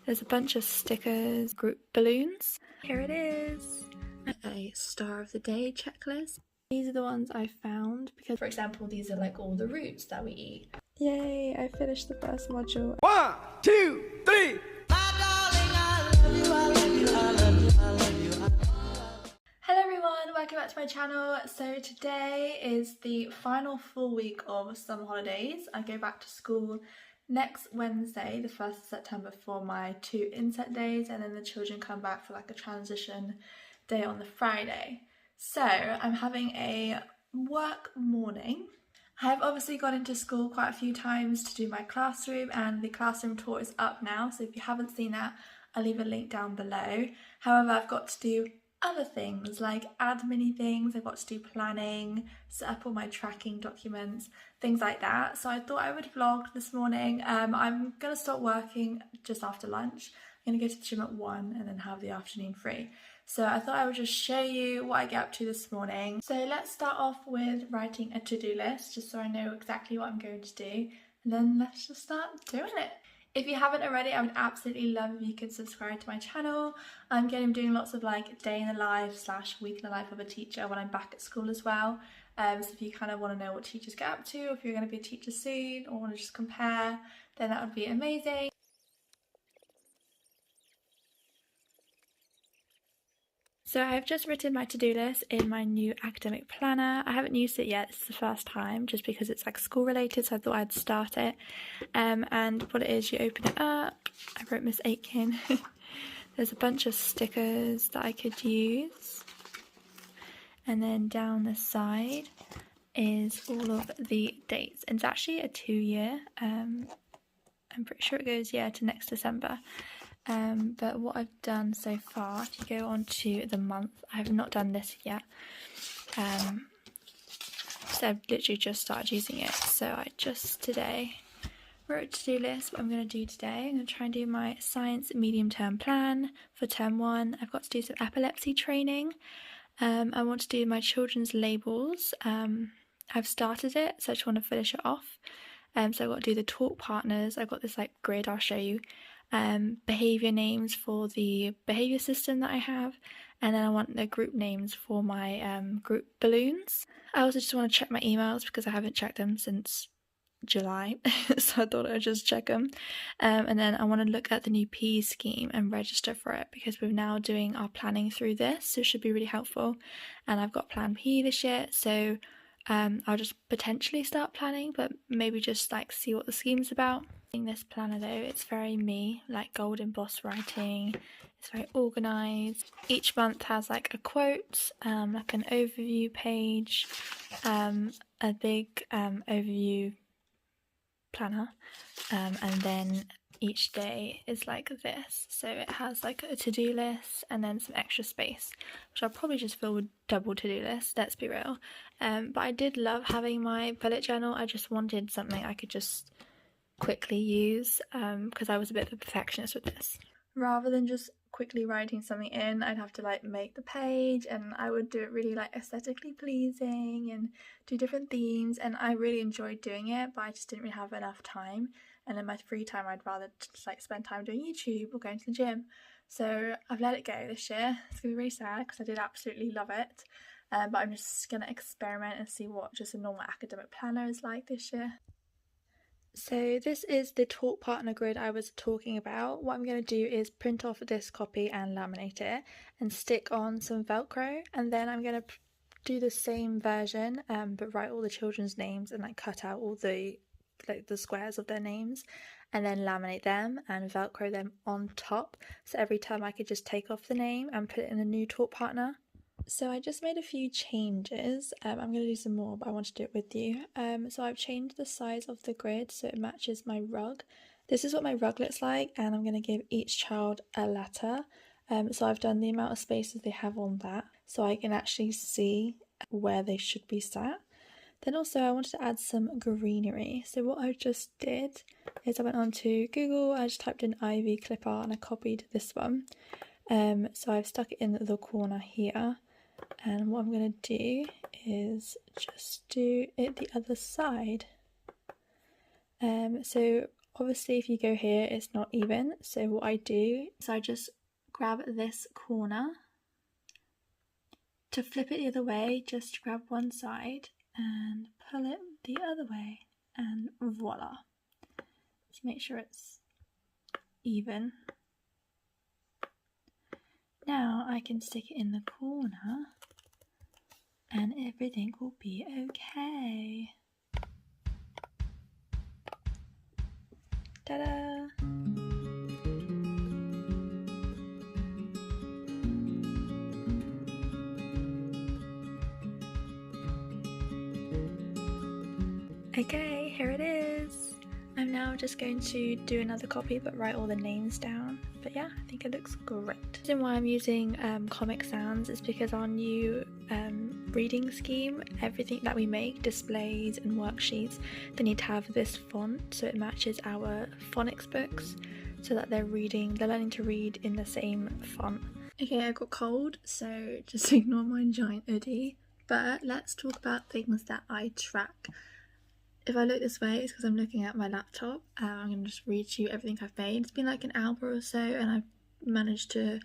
There's a bunch of stickers, group balloons. Here it is, a star of the day checklist. These are the ones I found because, for example, these are like all the routes that we eat. Yay, I finished the first module. 1, 2, 3. Hello everyone, welcome back to my channel. So today is the final full week of summer holidays. I go back to school next Wednesday, the 1st of September, for my 2 inset days, and then the children come back for like a transition day on the Friday. So I'm having a work morning. I have obviously gone into school quite a few times to do my classroom, and the classroom tour is up now, so if you haven't seen that, I'll leave a link down below. However, I've got to do other things like admin things. I've got to do planning, set up all my tracking documents, things like that. So I thought I would vlog this morning. I'm gonna start working just after lunch. I'm gonna go to the gym at 1 and then have the afternoon free. So I thought I would just show you what I get up to this morning. So let's start off with writing a to-do list, just so I know exactly what I'm going to do, and then let's just start doing it. If you haven't already, I would absolutely love if you could subscribe to my channel. I'm going to be doing lots of like day in the life / week in the life of a teacher when I'm back at school as well. So if you kind of want to know what teachers get up to, if you're going to be a teacher soon or want to just compare, then that would be amazing. So I've just written my to-do list in my new academic planner. I haven't used it yet, it's the first time, just because it's like school related, so I thought I'd start it. And what it is, you open it up. I wrote Miss Aitken. There's a bunch of stickers that I could use. And then down the side is all of the dates. And it's actually a 2-year. I'm pretty sure it goes, to next December. But what I've done so far, if you go on to the month, I have not done this yet. So I've literally just started using it. So I just today wrote a to-do list. What I'm going to do today, I'm going to try and do my science medium-term plan for term 1. I've got to do some epilepsy training. I want to do my children's labels. I've started it, so I just want to finish it off. So I've got to do the talk partners. I've got this like grid I'll show you. Behaviour names for the behaviour system that I have, and then I want the group names for my group balloons. I also just want to check my emails because I haven't checked them since July, so I thought I'd just check them. And then I want to look at the new PE scheme and register for it because we're now doing our planning through this, so it should be really helpful. And I've got Plan PE this year, so I'll just potentially start planning, but maybe just like see what the scheme's about. In this planner though, it's very me, like gold embossed writing. It's very organised. Each month has like a quote, like an overview page, a big overview planner, and then each day is like this. So it has like a to-do list and then some extra space, which I'll probably just fill with double to-do list, let's be real. But I did love having my bullet journal. I just wanted something I could just quickly use, because I was a bit of a perfectionist with this. Rather than just quickly writing something in, I'd have to like make the page, and I would do it really like aesthetically pleasing and do different themes, and I really enjoyed doing it, but I just didn't really have enough time. And in my free time I'd rather just like spend time doing YouTube or going to the gym. So I've let it go this year. It's gonna be really sad because I did absolutely love it, but I'm just gonna experiment and see what just a normal academic planner is like this year. So this is the talk partner grid I was talking about. What I'm going to do is print off this copy and laminate it and stick on some Velcro, and then I'm going to do the same version, but write all the children's names and like cut out all the squares of their names, and then laminate them and Velcro them on top, so every time I could just take off the name and put it in a new talk partner. So I just made a few changes. I'm going to do some more, but I want to do it with you. So I've changed the size of the grid so it matches my rug. This is what my rug looks like, and I'm going to give each child a letter. So I've done the amount of spaces they have on that, so I can actually see where they should be sat. Then also I wanted to add some greenery. So what I just did is I went on to Google, I just typed in ivy clip art and I copied this one. So I've stuck it in the corner here. And what I'm going to do is just do it the other side. So Obviously if you go here it's not even, so what I do is I just grab this corner. To flip it the other way, just grab one side and pull it the other way, and voila. Just make sure it's even. Now I can stick it in the corner and everything will be okay. Ta-da! Okay, here it is. I'm now just going to do another copy but write all the names down. But yeah, I think it looks great. The reason why I'm using Comic Sans is because our new reading scheme, everything that we make, displays and worksheets, they need to have this font so it matches our phonics books so that they're learning to read in the same font. Okay, I got cold, so just ignore my giant hoodie. But let's talk about things that I track. If I look this way, it's because I'm looking at my laptop. I'm going to just read to you everything I've made. It's been like an hour or so and I've managed to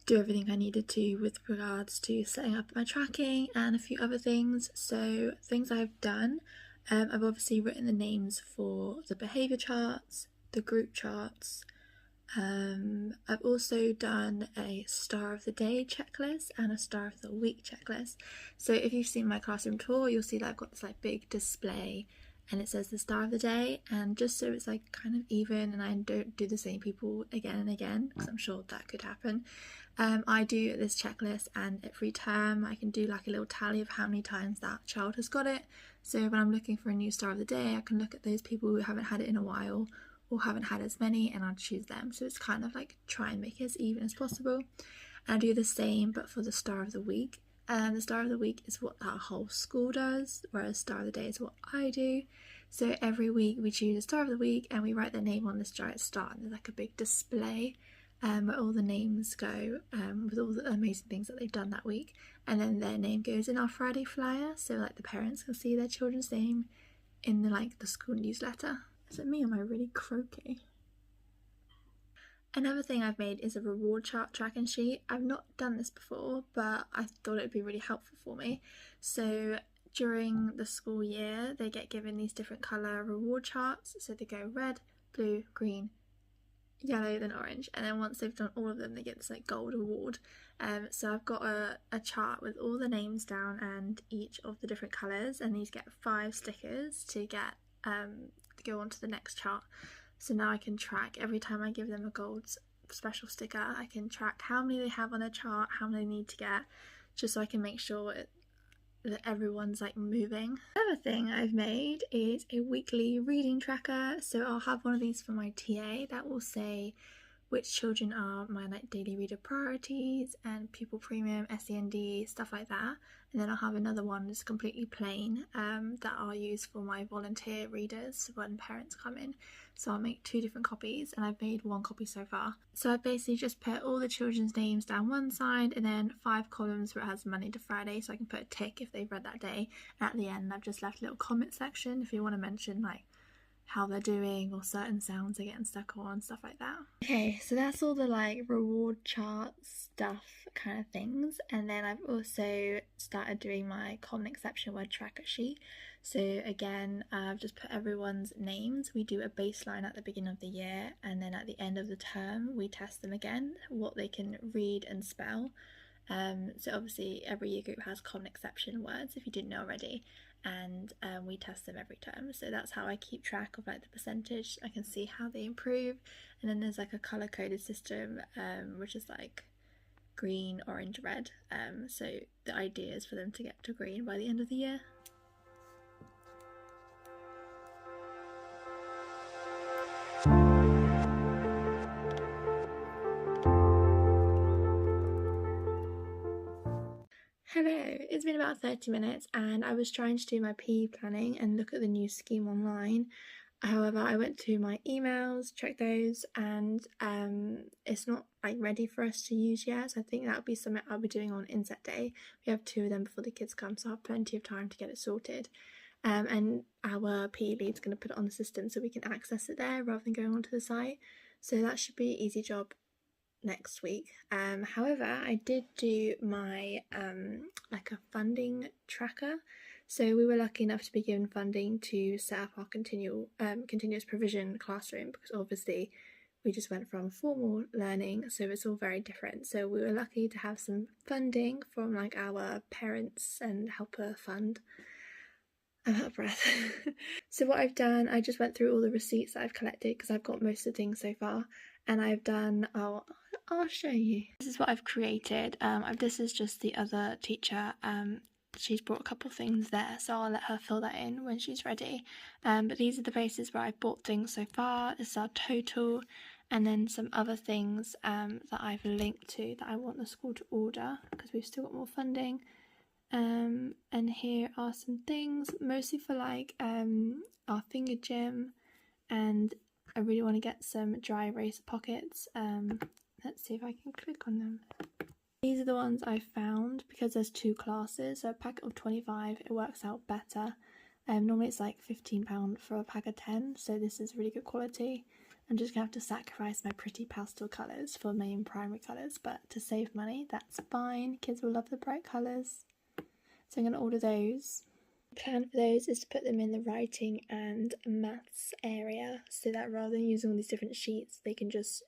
do everything I needed to with regards to setting up my tracking and a few other things. So things I've done, I've obviously written the names for the behaviour charts, the group charts. I've also done a Star of the Day checklist and a Star of the Week checklist. So if you've seen my classroom tour, you'll see that I've got this like big display and it says the Star of the Day, and just so it's like kind of even and I don't do the same people again and again, because I'm sure that could happen, I do this checklist, and every term I can do like a little tally of how many times that child has got it. So when I'm looking for a new Star of the Day, I can look at those people who haven't had it in a while or haven't had as many, and I'll choose them. So it's kind of like try and make it as even as possible. And I do the same but for the Star of the Week. The Star of the Week is what our whole school does, whereas Star of the Day is what I do. So every week we choose a Star of the Week and we write their name on this giant star, and there's like a big display where all the names go with all the amazing things that they've done that week, and then their name goes in our Friday flyer, so like the parents can see their children's name in the school newsletter. Is it me or am I really croaky? Another thing I've made is a reward chart tracking sheet. I've not done this before, but I thought it would be really helpful for me. So during the school year, they get given these different colour reward charts. So they go red, blue, green, yellow, then orange. And then once they've done all of them, they get this like gold award. So I've got a chart with all the names down and each of the different colours, and these get 5 stickers to get go on to the next chart. So now I can track every time I give them a gold special sticker. I can track how many they have on their chart, how many they need to get, just so I can make sure that everyone's like moving. Another thing I've made is a weekly reading tracker. So I'll have one of these for my TA that will say which children are my like daily reader priorities and pupil premium, SEND, stuff like that. And then I'll have another one that's completely plain that I'll use for my volunteer readers when parents come in. So I'll make 2 different copies, and I've made 1 copy so far. So I basically just put all the children's names down one side and then 5 columns where it has Monday to Friday, so I can put a tick if they've read that day. And at the end I've just left a little comment section if you want to mention like how they're doing or certain sounds they're getting stuck on, stuff like that. Okay, so that's all the like reward chart stuff kind of things. And then I've also started doing my common exception word tracker sheet. So again, I've just put everyone's names. We do a baseline at the beginning of the year, and then at the end of the term we test them again, what they can read and spell. So obviously every year group has common exception words, if you didn't know already, and we test them every term. So that's how I keep track of like the percentage. I can see how they improve. And then there's like a color coded system, which is like green, orange, red. So the idea is for them to get to green by the end of the year. Hello, it's been about 30 minutes and I was trying to do my PE planning and look at the new scheme online. However, I went to my emails, checked those, and it's not like ready for us to use yet. So I think that'll be something I'll be doing on inset day. We have 2 of them before the kids come, so I'll have plenty of time to get it sorted. and our PE lead's going to put it on the system so we can access it there rather than going onto the site. So that should be an easy job next week. However, I did do my like a funding tracker. So we were lucky enough to be given funding to set up our continuous provision classroom, because obviously we just went from formal learning, so it's all very different. So we were lucky to have some funding from like our parents and helper fund. I'm out of breath. So what I've done, I just went through all the receipts that I've collected because I've got most of the things so far, and I've done, I'll show you. This is what I've created. This is just the other teacher. She's brought a couple things there, so I'll let her fill that in when she's ready. But these are the places where I've bought things so far. This is our total, and then some other things that I've linked to that I want the school to order because we've still got more funding. And here are some things, mostly for like our finger gym, and I really want to get some dry erase pockets. Let's see if I can click on them. These are the ones I found because there's 2 classes, so a packet of 25, it works out better. Normally it's like £15 for a pack of 10, so this is really good quality. I'm just going to have to sacrifice my pretty pastel colours for main primary colours, but to save money, that's fine. Kids will love the bright colours. So I'm going to order those. The plan for those is to put them in the writing and maths area, so that rather than using all these different sheets, they can just,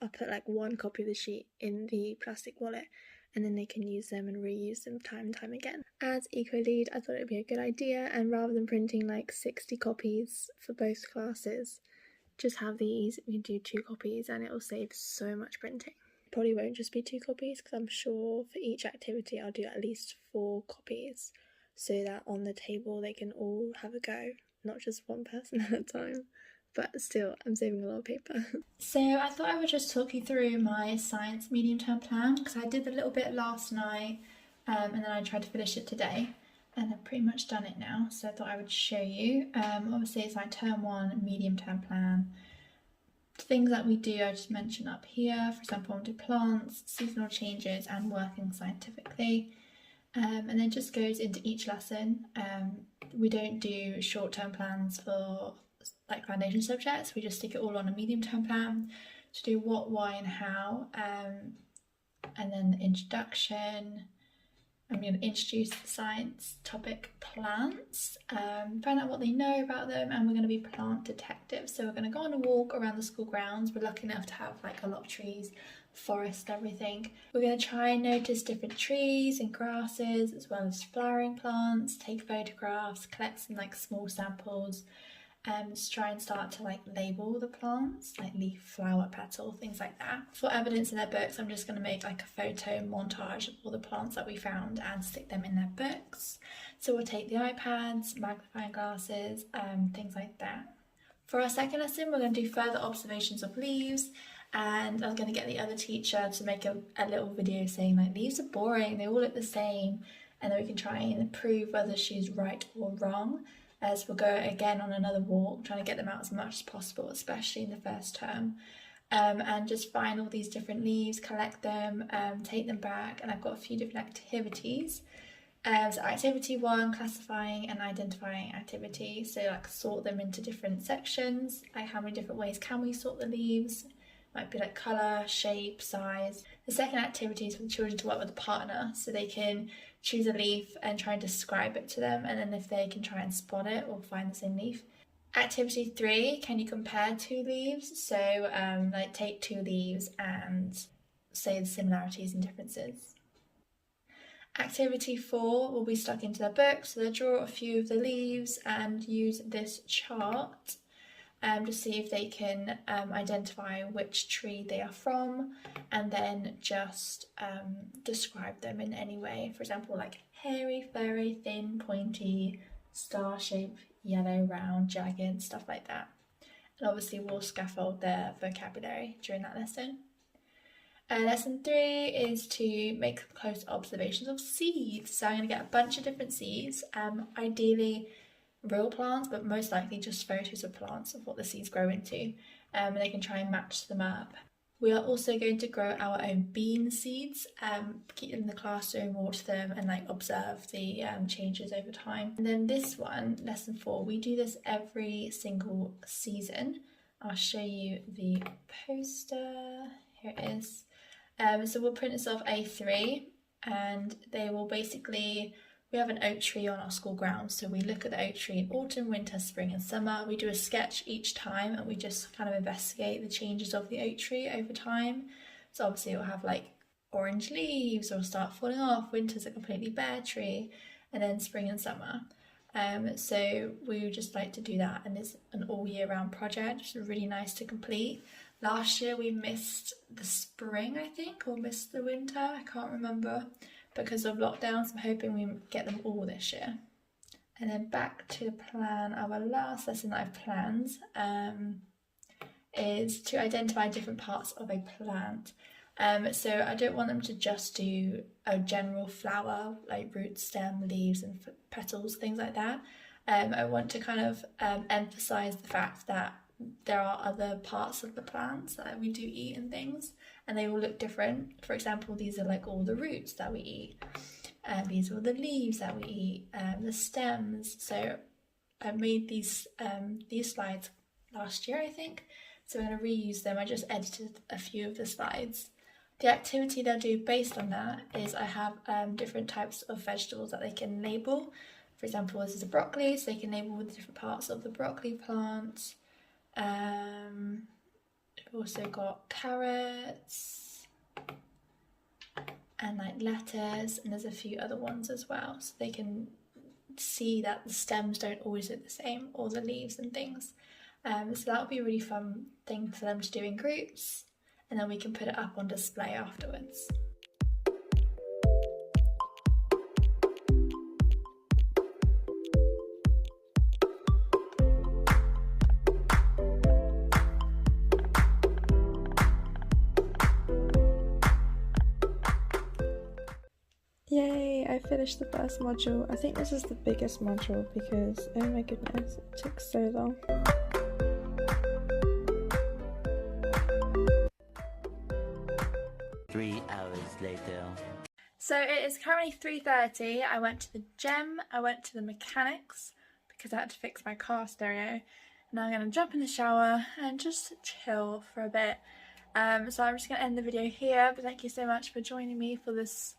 I'll put like one copy of the sheet in the plastic wallet, and then they can use them and reuse them time and time again. As eco-lead, I thought it would be a good idea, and rather than printing like 60 copies for both classes, just have these. We can do 2 copies and it will save so much printing. Probably won't just be 2 copies because I'm sure for each activity I'll do at least 4 copies, so that on the table they can all have a go, not just one person at a time. But still, I'm saving a lot of paper. So I thought I would just talk you through my science medium term plan, because I did a little bit last night and then I tried to finish it today, and I've pretty much done it now, so I thought I would show you. Obviously it's my term 1 medium term plan. Things that we do I just mentioned up here. For example, I do plants, seasonal changes, and working scientifically. And then just goes into each lesson. We don't do short-term plans for like foundation subjects. We just stick it all on a medium-term plan to do what, why, and how. And then the introduction. I'm going to introduce the science topic plants, find out what they know about them, and we're going to be plant detectives. So we're going to go on a walk around the school grounds. We're lucky enough to have like a lot of trees, forest, everything. We're going to try and notice different trees and grasses as well as flowering plants, take photographs, collect some like small samples, just try and start to like label the plants, like leaf, flower, petal, things like that. For evidence in their books, I'm just going to make like a photo montage of all the plants that we found and stick them in their books. So we'll take the iPads, magnifying glasses, things like that. For our second lesson, we're going to do further observations of leaves, and I'm going to get the other teacher to make a little video saying like, leaves are boring, they all look the same, and then we can try and prove whether she's right or wrong. As we'll go again on another walk, trying to get them out as much as possible, especially in the first term, and just find all these different leaves, collect them, take them back, and I've got a few different activities. So activity 1, classifying and identifying activities, so like sort them into different sections, like how many different ways can we sort the leaves, might be like colour, shape, size. The second activity is for the children to work with a partner, so they can choose a leaf and try and describe it to them, and then if they can try and spot it or find the same leaf. Activity 3, can you compare 2 leaves? So like take 2 leaves and say the similarities and differences. Activity 4 will be stuck into their book, so they'll draw a few of the leaves and use this chart to see if they can identify which tree they are from, and then just describe them in any way. For example, like hairy, furry, thin, pointy, star shape, yellow, round, jagged, stuff like that. And obviously we'll scaffold their vocabulary during that lesson. Lesson 3 is to make close observations of seeds. So I'm going to get a bunch of different seeds, ideally real plants, but most likely just photos of plants of what the seeds grow into, and they can try and match them up. We are also going to grow our own bean seeds, keep them in the classroom, water them, and like observe the changes over time. And then this one, lesson 4, we do this every single season. I'll show you the poster. Here it is. So we'll print this off A3, and they will basically, we have an oak tree on our school grounds, so we look at the oak tree in autumn, winter, spring and summer. We do a sketch each time, and we just kind of investigate the changes of the oak tree over time. So obviously it will have like orange leaves or start falling off, winter's a completely bare tree, and then spring and summer. So we would just like to do that, and it's an all year round project, which is really nice to complete. Last year we missed the spring, I think, or missed the winter, I can't remember, because of lockdowns. I'm hoping we get them all this year. And then back to the plan, our last lesson that I've planned is to identify different parts of a plant. So I don't want them to just do a general flower, like root, stem, leaves and petals, things like that. I want to kind of emphasise the fact that there are other parts of the plants that we do eat and things, and they all look different. For example, these are like all the roots that we eat, and these are the leaves that we eat, the stems. So I made these slides last year, I think, so I'm going to reuse them. I just edited a few of the slides. The activity they'll do based on that is I have different types of vegetables that they can label. For example, this is a broccoli, so they can label the different parts of the broccoli plant. We've also got carrots and like lettuce, and there's a few other ones as well, so they can see that the stems don't always look the same, or the leaves and things. So that'll be a really fun thing for them to do in groups, and then we can put it up on display afterwards. Yay, I finished the first module. I think this is the biggest module because, oh my goodness, it took so long. Later. So it is currently 3:30. I went to the gym, I went to the mechanics because I had to fix my car stereo. Now I'm going to jump in the shower and just chill for a bit. So I'm just going to end the video here, but thank you so much for joining me for this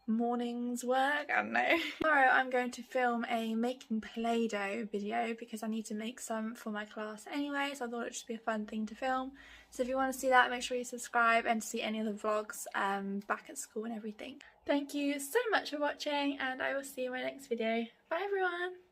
morning's work. I don't know. Tomorrow I'm going to film a making Play-Doh video because I need to make some for my class anyway, so I thought it would just be a fun thing to film. So if you want to see that, make sure you subscribe and see any of the vlogs back at school and everything. Thank you so much for watching, and I will see you in my next video. Bye everyone!